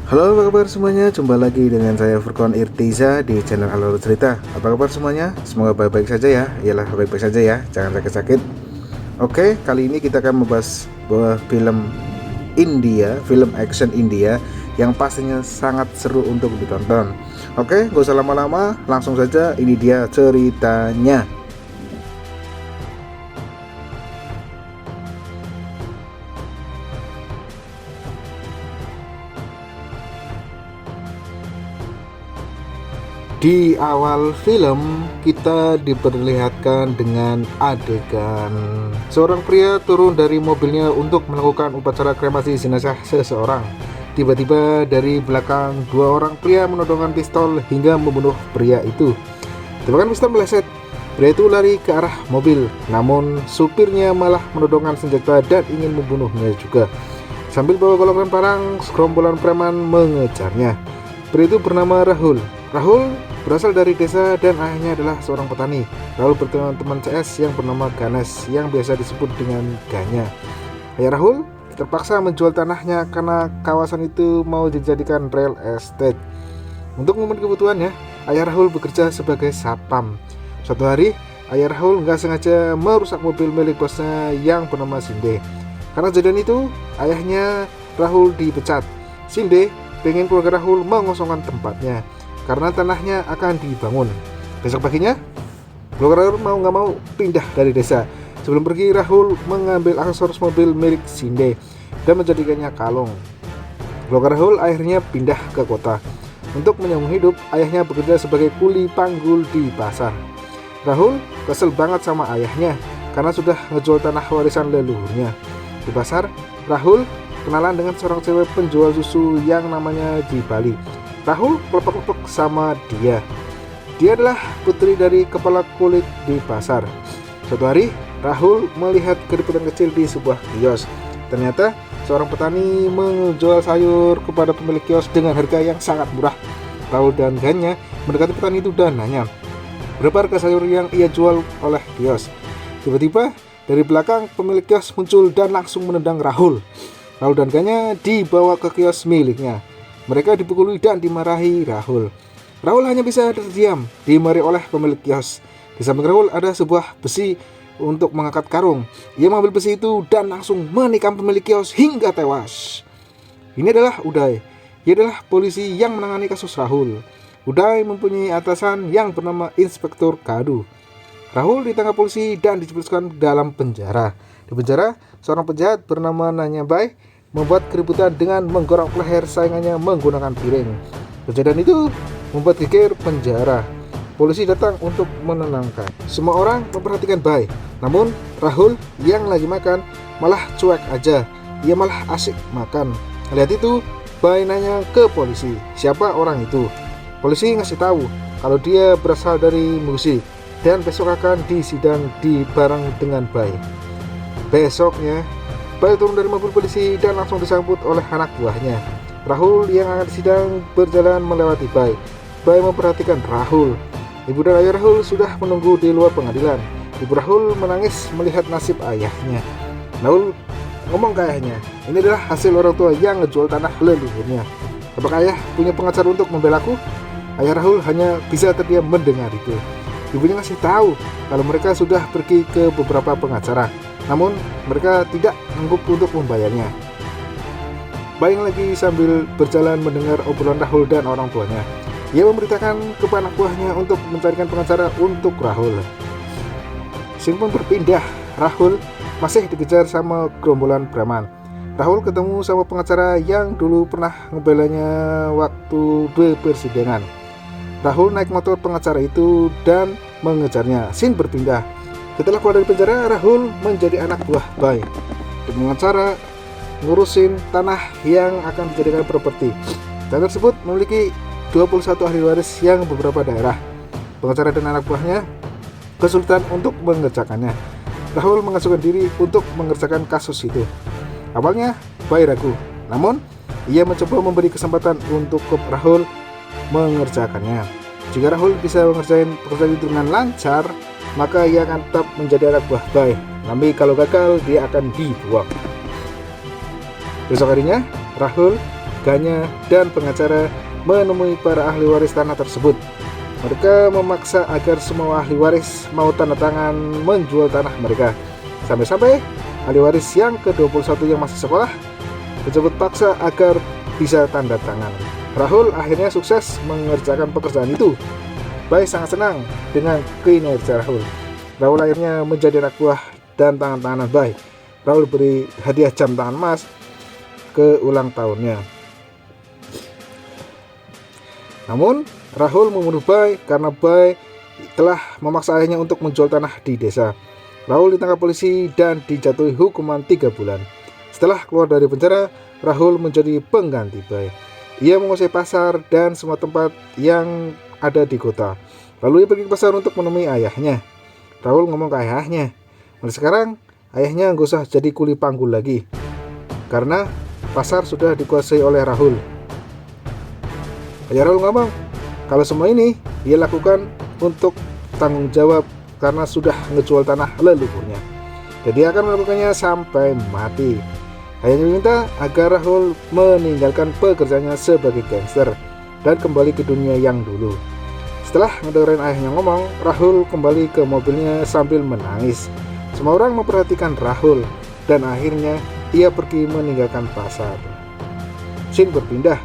Halo, apa kabar semuanya? Jumpa lagi dengan saya Furqon Irtiza di channel Alur Cerita. Apa kabar semuanya? Semoga baik-baik saja ya. Iyalah, baik-baik saja ya, jangan sakit-sakit. Oke, kali ini kita akan membahas sebuah film India, film action India yang pastinya sangat seru untuk ditonton. Oke, gak usah lama-lama, langsung saja ini dia ceritanya. Di awal film kita diperlihatkan dengan adegan seorang pria turun dari mobilnya untuk melakukan upacara kremasi jenazah seseorang. Tiba-tiba dari belakang dua orang pria menodongkan pistol hingga membunuh pria itu. Tembakan pistol meleset. Pria itu lari ke arah mobil, namun supirnya malah menodongkan senjata dan ingin membunuhnya juga. Sambil bawa golongan parang, segerombolan preman mengejarnya. Pria itu bernama Rahul. Rahul berasal dari desa dan ayahnya adalah seorang petani. Rahul bertemu teman CS yang bernama Ganesh yang biasa disebut dengan Ganya. Ayah Rahul terpaksa menjual tanahnya karena kawasan itu mau dijadikan real estate. Untuk memenuhi kebutuhannya, ayah Rahul bekerja sebagai sapam. Suatu hari, ayah Rahul nggak sengaja merusak mobil milik bosnya yang bernama Sinde. Karena kejadian itu, ayahnya Rahul dipecat. Sinde pengen keluarga Rahul mengosongkan tempatnya karena tanahnya akan dibangun. Besok paginya, keluarga Rahul mau nggak mau pindah dari desa. Sebelum pergi, Rahul mengambil aksesoris mobil milik Sinde dan menjadikannya kalung. Keluarga Rahul akhirnya pindah ke kota. Untuk menyambung hidup, ayahnya bekerja sebagai kuli panggul di pasar. Rahul kesel banget sama ayahnya karena sudah ngejual tanah warisan leluhurnya. Di pasar, Rahul kenalan dengan seorang cewek penjual susu yang namanya Jibali. Rahul kelepek-kelepek sama dia. Dia adalah putri dari kepala kulit di pasar. Suatu hari, Rahul melihat keributan kecil di sebuah kios. Ternyata seorang petani menjual sayur kepada pemilik kios dengan harga yang sangat murah. Rahul dan Ganya mendekati petani itu dan nanya, berapa harga sayur yang ia jual oleh kios. Tiba-tiba dari belakang pemilik kios muncul dan langsung menendang Rahul. Rahul dan Ganya dibawa ke kios miliknya. Mereka dipukuli dan dimarahi Rahul. Rahul hanya bisa terdiam, dimarahi oleh pemilik kios. Di samping Rahul ada sebuah besi untuk mengangkat karung. Ia mengambil besi itu dan langsung menikam pemilik kios hingga tewas. Ini adalah Uday. Ia adalah polisi yang menangani kasus Rahul. Uday mempunyai atasan yang bernama Inspektur Kadu. Rahul ditangkap polisi dan dijebloskan dalam penjara. Di penjara, seorang penjahat bernama Nanyabai membuat keributan dengan menggorok leher saingannya menggunakan piring. Kejadian itu membuat geger penjara. Polisi datang untuk menenangkan. Semua orang memperhatikan Bai. Namun Rahul yang lagi makan malah cuek aja. Ia malah asik makan. Lihat itu, Bai nanya ke polisi, siapa orang itu? Polisi ngasih tahu kalau dia berasal dari musik dan besok akan disidang di bareng dengan Bai. Besoknya, Bai turun dari mobil polisi dan langsung disambut oleh anak buahnya. Rahul yang akan disidang berjalan melewati Bai. Bai memperhatikan Rahul. Ibu dan ayah Rahul sudah menunggu di luar pengadilan. Ibu Rahul menangis melihat nasib ayahnya. Rahul ngomong ke ayahnya, ini adalah hasil orang tua yang ngejual tanah leluhurnya. Apakah ayah punya pengacara untuk membelaku? Ayah Rahul hanya bisa terdiam mendengar itu. Ibunya ngasih tahu kalau mereka sudah pergi ke beberapa pengacara, namun mereka tidak sanggup untuk membayarnya. Bayang lagi sambil berjalan mendengar obrolan Rahul dan orang tuanya. Ia memberitakan kepada anak buahnya untuk mencarikan pengacara untuk Rahul. Scene pun berpindah. Rahul masih dikejar sama gerombolan preman. Rahul ketemu sama pengacara yang dulu pernah ngebelanya waktu persidangan. Rahul naik motor pengacara itu dan mengejarnya. Scene berpindah. Setelah keluar dari penjara, Rahul menjadi anak buah Bai. Pengacara ngurusin tanah yang akan dijadikan properti. Tanah tersebut memiliki 21 ahli waris yang beberapa daerah. Pengacara dan anak buahnya kesulitan untuk mengerjakannya. Rahul mengajukan diri untuk mengerjakan kasus itu. Awalnya Bai ragu, namun ia mencoba memberi kesempatan untuk Rahul mengerjakannya. Jika Rahul bisa mengerjakan pekerjaan itu dengan lancar, maka ia akan tetap menjadi anak buah Bai. Tapi kalau gagal, dia akan dibuang. Besok harinya, Rahul Ganya, dan pengacara menemui para ahli waris tanah tersebut. Mereka memaksa agar semua ahli waris mau tanda tangan menjual tanah mereka. Sampai-sampai ahli waris yang ke-21 yang masih sekolah dijemput paksa agar bisa tanda tangan. Rahul akhirnya sukses mengerjakan pekerjaan itu. Bai sangat senang dengan kinerja Rahul. Rahul akhirnya menjadi anak buah dan tangan-tanganan Bai. Rahul beri hadiah jam tangan emas ke ulang tahunnya. Namun Rahul membunuh Bai karena Bai telah memaksa ayahnya untuk menjual tanah di desa. Rahul ditangkap polisi dan dijatuhi hukuman 3 bulan. Setelah keluar dari penjara, Rahul menjadi pengganti Bai. Ia menguasai pasar dan semua tempat yang ada di kota. Lalu ia pergi ke pasar untuk menemui ayahnya. Rahul ngomong ke ayahnya, mulai sekarang ayahnya nggak usah jadi kuli panggul lagi, karena pasar sudah dikuasai oleh Rahul. Ayah Rahul ngomong kalau semua ini ia lakukan untuk tanggung jawab karena sudah ngejual tanah leluhurnya. Jadi akan melakukannya sampai mati. Ayahnya meminta agar Rahul meninggalkan pekerjaannya sebagai gangster dan kembali ke dunia yang dulu. Setelah mendengarkan ayahnya ngomong, Rahul kembali ke mobilnya sambil menangis. Semua orang memperhatikan Rahul dan akhirnya ia pergi meninggalkan pasar. Scene berpindah.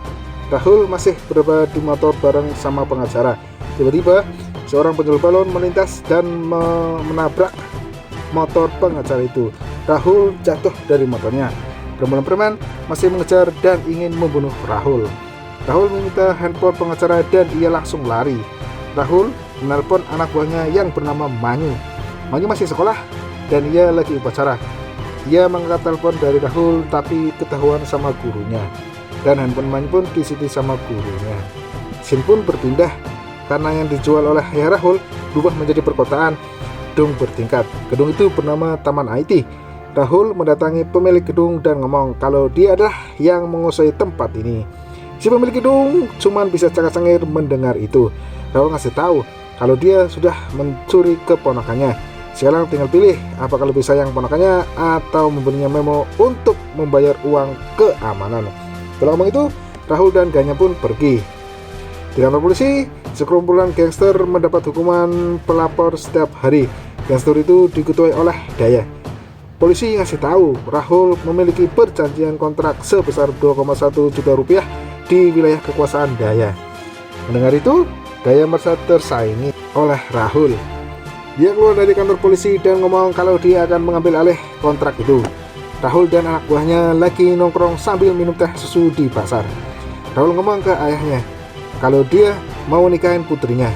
Rahul masih berada di motor bareng sama pengacara. Tiba-tiba seorang penjual balon melintas dan menabrak motor pengacara itu. Rahul jatuh dari motornya. Gerombolan preman masih mengejar dan ingin membunuh Rahul. Rahul meminta handphone pengacara dan ia langsung lari. Rahul menelpon anak buahnya yang bernama Manyu. Manyu masih sekolah dan ia lagi upacara. Ia mengangkat telepon dari Rahul tapi ketahuan sama gurunya, dan handphone Manyu pun disita sama gurunya. Scene pun berpindah karena yang dijual oleh ayah Rahul berubah menjadi perkotaan gedung bertingkat. Gedung itu bernama Taman IT. Rahul mendatangi pemilik gedung dan ngomong kalau dia adalah yang menguasai tempat ini. Si pemilik gedung cuman bisa cengir-cengir mendengar itu. Rahul ngasih tahu kalau dia sudah mencuri keponakannya. Sekarang tinggal pilih apakah lebih sayang ponakannya atau memberinya memo untuk membayar uang keamanan. Setelah ngomong itu, Rahul dan Ganya pun pergi. Di kantor polisi, sekumpulan gangster mendapat hukuman pelapor setiap hari. Gangster itu diketuai oleh Daya. Polisi ngasih tahu Rahul memiliki perjanjian kontrak sebesar 2,1 juta rupiah di wilayah kekuasaan Daya. Mendengar itu, Daya merasa tersaingi oleh Rahul. Dia keluar dari kantor polisi dan ngomong kalau dia akan mengambil alih kontrak itu. Rahul dan anak buahnya lagi nongkrong sambil minum teh susu di pasar. Rahul ngomong ke ayahnya kalau dia mau nikahin putrinya.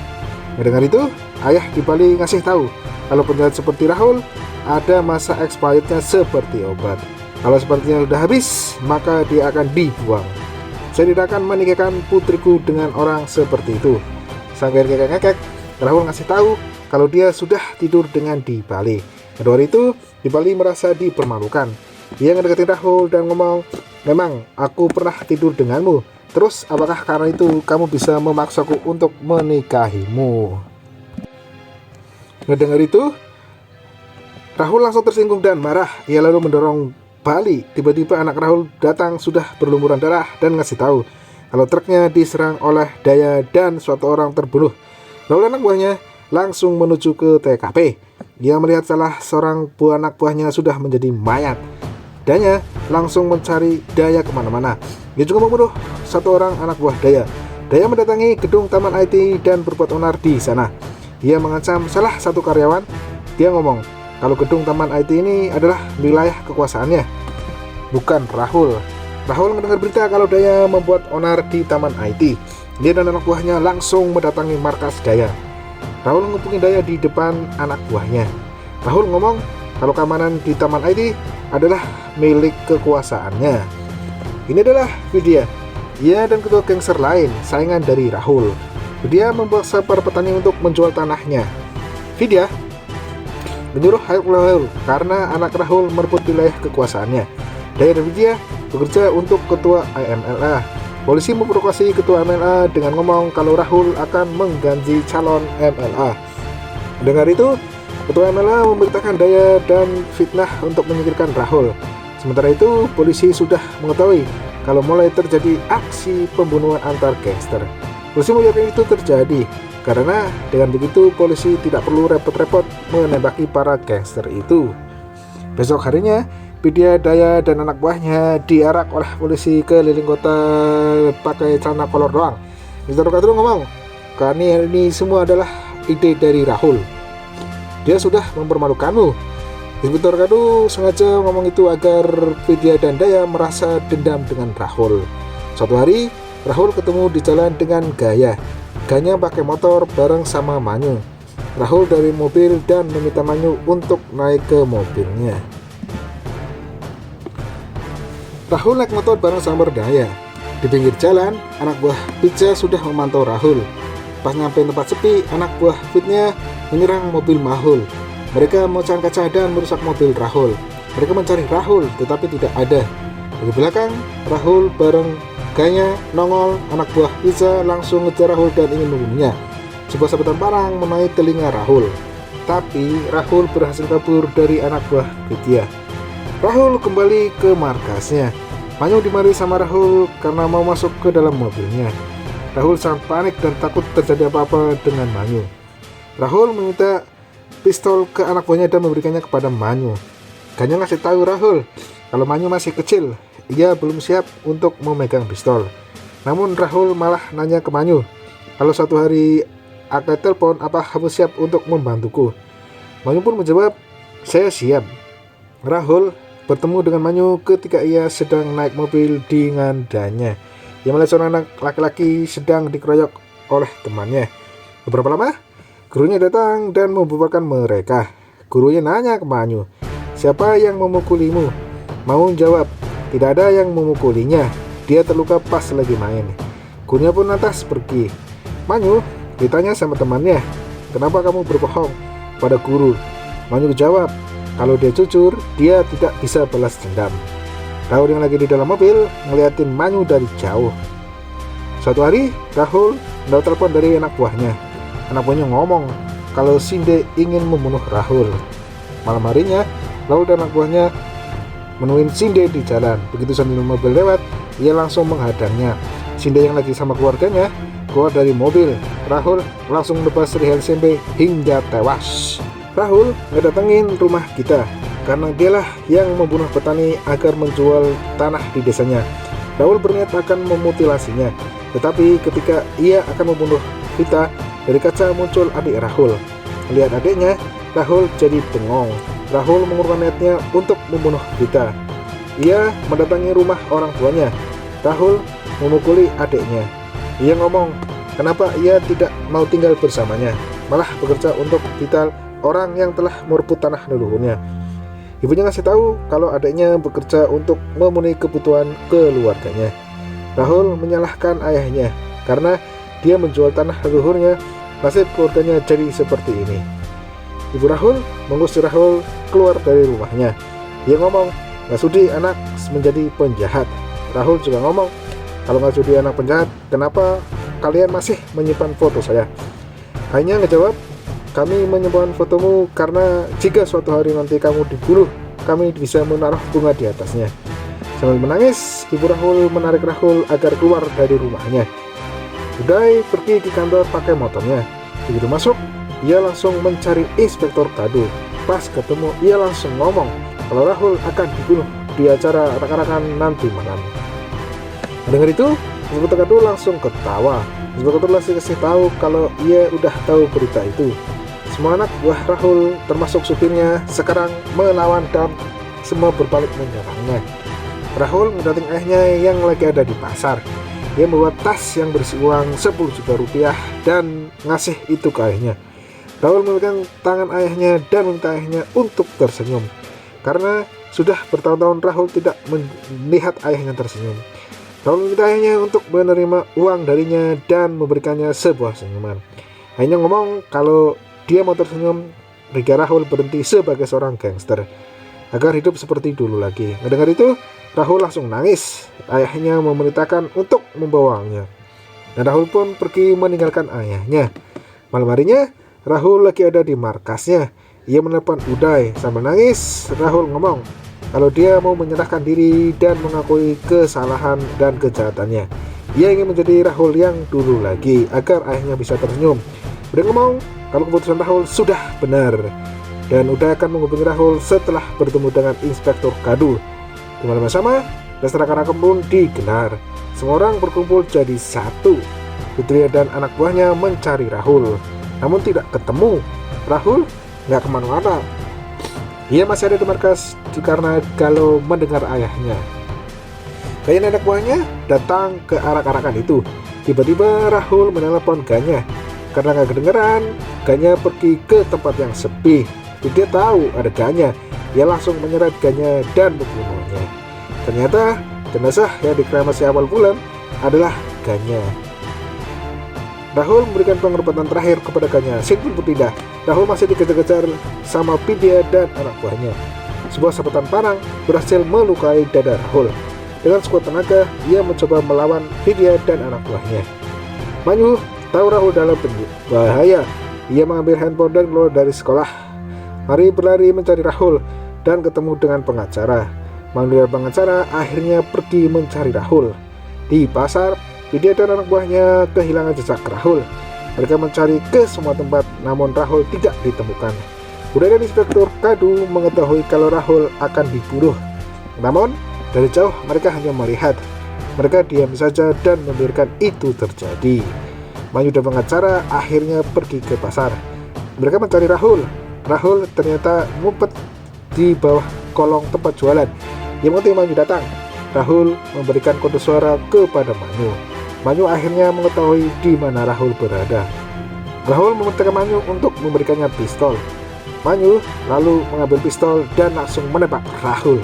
Mendengar itu, ayah di Bali ngasih tahu kalau penjahat seperti Rahul ada masa expirednya seperti obat. Kalau sepertinya sudah habis, maka dia akan dibuang. Saya tidak akan menikahkan putriku dengan orang seperti itu. Sambil ngekek-ngekek, Rahul ngasih tahu kalau dia sudah tidur dengan Di Bali. Kedua hari itu, Di Bali merasa dipermalukan. Dia ngedeketin Rahul dan ngomong, memang aku pernah tidur denganmu. Terus apakah karena itu kamu bisa memaksaku untuk menikahimu? Ngedengar itu, Rahul langsung tersinggung dan marah. Ia lalu mendorong Bali. Tiba-tiba anak Rahul datang sudah berlumuran darah dan ngasih tahu kalau truknya diserang oleh Daya dan suatu orang terbunuh. Lalu anak buahnya langsung menuju ke TKP. Dia melihat salah seorang anak buahnya sudah menjadi mayat. Daya langsung mencari Daya kemana-mana. Dia juga membunuh satu orang anak buah Daya. Daya mendatangi gedung Taman IT dan berbuat onar di sana. Dia mengancam salah satu karyawan. Dia ngomong kalau gedung Taman IT ini adalah wilayah kekuasaannya, bukan Rahul. Rahul mendengar berita kalau Daya membuat onar di Taman IT. Dia dan anak buahnya langsung mendatangi markas Daya. Rahul ngumpukin Daya di depan anak buahnya. Rahul ngomong kalau keamanan di Taman IT adalah milik kekuasaannya. Ini adalah Vidya. Ia dan ketua gangster lain saingan dari Rahul. Vidya membuat para petani untuk menjual tanahnya. Vidya menyuruh Rahul karena anak Rahul merebut wilayah kekuasaannya. Daya dan Vidya bekerja untuk ketua IMLA. Polisi memprovokasi ketua MLA dengan ngomong kalau Rahul akan mengganti calon MLA. Dengar itu, ketua MLA memerintahkan Daya dan fitnah untuk menyingkirkan Rahul. Sementara itu, polisi sudah mengetahui kalau mulai terjadi aksi pembunuhan antar gangster. Polisi membiarkan itu terjadi karena dengan begitu polisi tidak perlu repot-repot menembaki para gangster itu. Besok harinya, Widya Daya dan anak buahnya diarak oleh polisi keliling kota pakai celana kolor doang. Mr. Kadru ngomong, karena ini semua adalah ide dari Rahul. Dia sudah mempermalukanmu. Inspektur Kadru sengaja ngomong itu agar Widya dan Daya merasa dendam dengan Rahul. Suatu hari, Rahul ketemu di jalan dengan Gaya. Gaya pakai motor bareng sama Manyu. Rahul dari mobil dan meminta Manyu untuk naik ke mobilnya. Rahul naik motor bareng sama Daya. Di pinggir jalan, anak buah Widya sudah memantau Rahul. Pas nyampe tempat sepi, anak buah Widya menyerang mobil Mahul. Mereka memecahkan kaca dan merusak mobil Rahul. Mereka mencari Rahul, tetapi tidak ada. Dari belakang, Rahul bareng Gaya nongol. Anak buah Widya langsung ngejar Rahul dan ingin membunuhnya. Sebuah sabetan parang mengenai telinga Rahul. Tapi Rahul berhasil kabur dari anak buah Widya. Rahul kembali ke markasnya. Manyu dimari sama Rahul karena mau masuk ke dalam mobilnya. Rahul sangat panik dan takut terjadi apa-apa dengan Manyu. Rahul meminta pistol ke anak buahnya dan memberikannya kepada Manyu. Ganya ngasih tahu Rahul kalau Manyu masih kecil, ia belum siap untuk memegang pistol. Namun Rahul malah nanya ke Manyu, kalau suatu hari akan telepon, apa kamu siap untuk membantuku? Manyu pun menjawab, saya siap. Rahul bertemu dengan Manyu ketika ia sedang naik mobil dengan Danya. Ia melihat seorang anak laki-laki sedang dikeroyok oleh temannya. Beberapa lama, gurunya datang dan membubarkan mereka. Gurunya nanya ke Manyu, siapa yang memukulimu? Manyu jawab, tidak ada yang memukulinya. Dia terluka pas lagi main. Gurunya pun lantas pergi. Manyu ditanya sama temannya, kenapa kamu berbohong pada guru? Manyu jawab, kalau dia jujur, dia tidak bisa balas dendam. Rahul yang lagi di dalam mobil ngeliatin Manyu dari jauh. Suatu hari, Rahul mendapat telepon dari anak buahnya. Anak buahnya ngomong kalau Sinde ingin membunuh Rahul. Malam harinya, Rahul dan anak buahnya menemuin Sinde di jalan. Begitu sambil mobil lewat, ia langsung menghadangnya. Sinde yang lagi sama keluarganya keluar dari mobil. Rahul langsung lepas leher Sinde hingga tewas. Rahul ngedatengin rumah kita karena dialah yang membunuh petani agar menjual tanah di desanya. Rahul berniat akan memutilasinya, tetapi ketika ia akan membunuh Vita, dari kaca muncul adik Rahul. Melihat adiknya, Rahul jadi bengong. Rahul mengurungkan niatnya untuk membunuh Vita. Ia mendatangi rumah orang tuanya. Rahul memukuli adiknya. Ia ngomong, kenapa ia tidak mau tinggal bersamanya, malah bekerja untuk Vita, orang yang telah merebut tanah leluhurnya. Ibunya ngasih tahu kalau adiknya bekerja untuk memenuhi kebutuhan keluarganya. Rahul menyalahkan ayahnya karena dia menjual tanah leluhurnya. Nasib keluarganya jadi seperti ini. Ibu Rahul mengusir Rahul keluar dari rumahnya. Dia ngomong, gak sudi anak menjadi penjahat. Rahul juga ngomong, kalau gak sudi anak penjahat, kenapa kalian masih menyimpan foto saya? Hanya ngejawab, kami menyimpan fotomu karena jika suatu hari nanti kamu dibunuh, kami bisa menaruh bunga di atasnya. Sambil menangis, ibu Rahul menarik Rahul agar keluar dari rumahnya. Uday pergi ke kantor pakai motornya. Begitu masuk, ia langsung mencari Inspektur Kadru. Pas ketemu, ia langsung ngomong kalau Rahul akan dibunuh di acara arak-arakan nanti malam. Mendengar itu, Inspektur Kadru langsung ketawa. Inspektur langsung kasih tahu kalau ia udah tahu berita itu. Semua anak buah Rahul termasuk supirnya sekarang melawan dan semua berbalik menyerangnya. Rahul mendatangi ayahnya yang lagi ada di pasar. Dia membawa tas yang berisi uang 10 juta rupiah dan ngasih itu ke ayahnya. Rahul memegang tangan ayahnya dan meminta ayahnya untuk tersenyum. Karena sudah bertahun-tahun Rahul tidak melihat ayahnya tersenyum. Rahul meminta ayahnya untuk menerima uang darinya dan memberikannya sebuah senyuman. Ayahnya ngomong kalau dia mau tersenyum jika Rahul berhenti sebagai seorang gangster agar hidup seperti dulu lagi. Mendengar itu, Rahul langsung nangis. Ayahnya memerintahkan untuk membawanya. Dan Rahul pun pergi meninggalkan ayahnya. Malam harinya, Rahul lagi ada di markasnya. Ia menelepon Uday. Sambil nangis, Rahul ngomong, kalau dia mau menyerahkan diri dan mengakui kesalahan dan kejahatannya. Ia ingin menjadi Rahul yang dulu lagi agar ayahnya bisa tersenyum. Udah ngomong kalau keputusan Rahul sudah benar, dan Uday akan menghubungi Rahul setelah bertemu dengan Inspektur Kadu. Di malam yang sama, pesta rakan pun digelar. Semua orang berkumpul jadi satu. Fitria dan anak buahnya mencari Rahul, namun tidak ketemu. Rahul nggak kemana-mana. Ia masih ada di markas karena kalau mendengar ayahnya. Kayak anak buahnya datang ke arak-arakan itu. Tiba-tiba Rahul menelepon Ganya. Karena nggak kedengeran, Ganya pergi ke tempat yang sepi. Dia tahu ada Ganya. Dia langsung menyeret Ganya dan membunuhnya. Ternyata jenazah yang dikremasi awal bulan adalah Ganya. Rahul memberikan pengorbanan terakhir kepada Ganya. Sin pun berpindah. Rahul masih dikejar-kejar sama Vidya dan anak buahnya. Sebuah sabetan panah berhasil melukai dada Rahul. Dengan sekuat tenaga, ia mencoba melawan Vidya dan anak buahnya. Manyu tahu Rahul dalam bahaya. Ia mengambil handphone dan keluar dari sekolah. Mari berlari mencari Rahul dan ketemu dengan pengacara. Manyu dan pengacara akhirnya pergi mencari Rahul. Di pasar, Vidya dan anak buahnya kehilangan jejak Rahul. Mereka mencari ke semua tempat, namun Rahul tidak ditemukan. Uday dan Inspektur Kadu mengetahui kalau Rahul akan dibunuh. Namun, dari jauh mereka hanya melihat. Mereka diam saja dan membiarkan itu terjadi. Manyu dan pengacara akhirnya pergi ke pasar. Mereka mencari Rahul. Rahul ternyata ngumpet di bawah kolong tempat jualan. Yang penting Manyu datang. Rahul memberikan kode suara kepada Manyu. Manyu akhirnya mengetahui di mana Rahul berada. Rahul memerintahkan Manyu untuk memberikannya pistol. Manyu lalu mengambil pistol dan langsung menembak Rahul.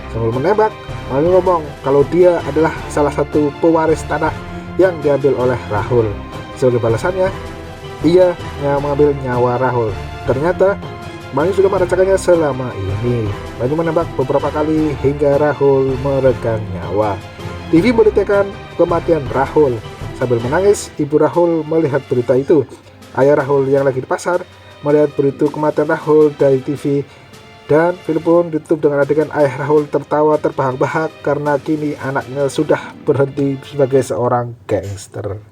Sambil menembak, Manyu ngomong kalau dia adalah salah satu pewaris tanah yang diambil oleh Rahul. Sebagai balasannya, ia yang mengambil nyawa Rahul. Ternyata Manyu sudah merasakannya selama ini. Manyu menembak beberapa kali hingga Rahul meregang nyawa. TV memberitakan kematian Rahul. Sambil menangis, ibu Rahul melihat berita itu. Ayah Rahul yang lagi di pasar melihat berita kematian Rahul dari TV. Dan film pun ditutup dengan adegan ayah Rahul tertawa terbahak-bahak karena kini anaknya sudah berhenti sebagai seorang gangster.